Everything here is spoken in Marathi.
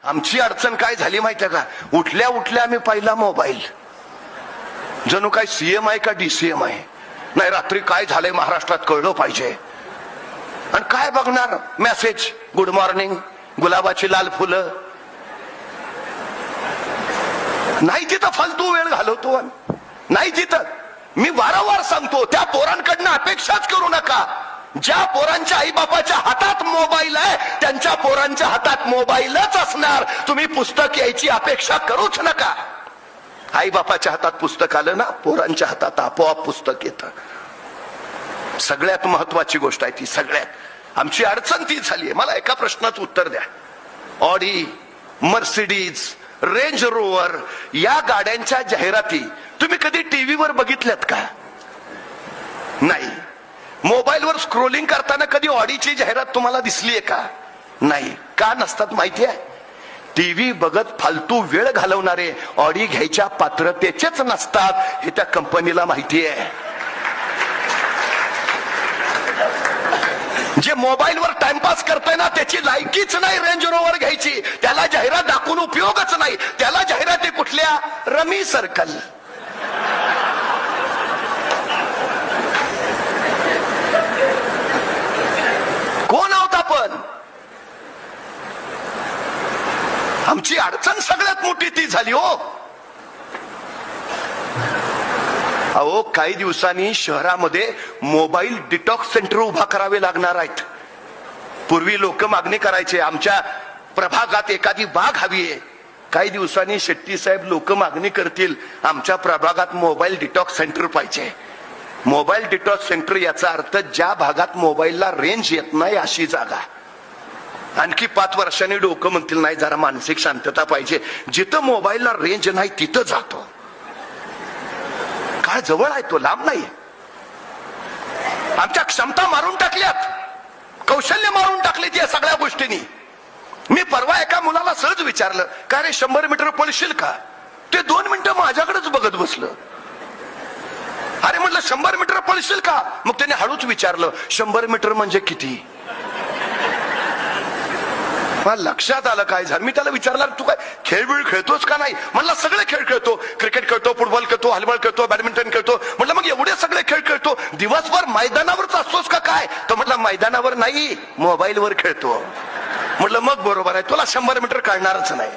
आमची अडचण काय झाली माहितीये का, उठल्या उठल्या आम्ही पाहिला मोबाईल, जणू काय सीएम आहे का डीसीएम आहे. नाही, रात्री काय झालंय महाराष्ट्रात कळलं पाहिजे. आणि काय बघणार, मेसेज गुड मॉर्निंग, गुलाबाची लाल फुलं. नाही तिथं फालतू वेळ घालवतो. नाही तिथं, मी वारंवार सांगतो, त्या पोरांकडनं अपेक्षाच करू नका. ज्या पोरांच्या आई बापाच्या हातात मोबाईल आहे त्यांच्या पोरांच्या हातात मोबाईलच असणार. तुम्ही पुस्तक यायची अपेक्षा करूच नका. आई बापाच्या हातात पुस्तक आलं ना, पोरांच्या हातात आपोआप पुस्तक येतं. सगळ्यात महत्वाची गोष्ट आहे ती. सगळ्यात आमची अडचण ती झाली आहे. मला एका प्रश्नाचं उत्तर द्या. ऑडी, मर्सिडीज, रेंज रोवर या गाड्यांच्या जाहिराती तुम्ही कधी टीव्हीवर बघितल्यात का? नाही. मोबाईलवर स्क्रोलिंग करताना कधी ऑडीची जाहिरात तुम्हाला दिसलीये का? नाही. का नसतात माहिती आहे? टीव्ही बघत फालतू वेळ घालवणारे ऑडी घ्यायच्या पात्रतेचेच नसतात हे त्या कंपनीला माहिती आहे. जे मोबाईलवर टाइमपास करताय ना त्याची लायकीच नाही रेंज रोवर घ्यायची. त्याला जाहिरात दाखवून उपयोगच नाही. त्याला जाहिराती कुठल्या? Rummy circle. कोण आहोत आपण? आमची अडचण सगळ्यात मोठी ती झाली हो. अहो, काही दिवसांनी शहरामध्ये मोबाईल डिटॉक्स सेंटर उभा करावे लागणार आहेत. पूर्वी लोक मागणी करायचे, आमच्या प्रभागात एखादी बाग हवी आहे. काही दिवसांनी शेट्टी साहेब लोक मागणी करतील, आमच्या प्रभागात मोबाईल डिटॉक्स सेंटर पाहिजे. मोबाईल डिटॉक्स सेंटर याचा अर्थ ज्या भागात मोबाईलला रेंज येत नाही अशी जागा. आणखी 5 वर्षांनी डोकं म्हणतील नाही, जरा मानसिक शांतता पाहिजे. जिथं मोबाईलला रेंज नाही तिथं जातो. काळ जवळ आहे, तो लांब नाही. आमच्या क्षमता मारून टाकल्यात, कौशल्य मारून टाकले या सगळ्या गोष्टींनी. मी परवा एका मुलाला सहज विचारलं, का रे 100 मीटर पळशील का? ते 2 मिनिटं माझ्याकडेच बघत बसलं. अरे म्हटलं 100 मीटर पळशील का? मग त्याने हळूच विचारलं, 100 मीटर म्हणजे किती? मला लक्षात आलं काय झालं. मी त्याला विचारलं, तू काय खेळ खेळतोस का? नाही म्हणला, सगळे खेळ खेळतो. क्रिकेट खेळतो, फुटबॉल खेळतो, हॉलीबॉल खेळतो, बॅडमिंटन खेळतो. म्हटलं मग एवढे सगळे खेळ खेळतो, दिवसभर मैदानावरच असतोस का काय? तर म्हटलं मैदानावर नाही, मोबाईलवर खेळतो. म्हटलं मग बरोबर आहे, तुला 100 मीटर काढणारच नाही.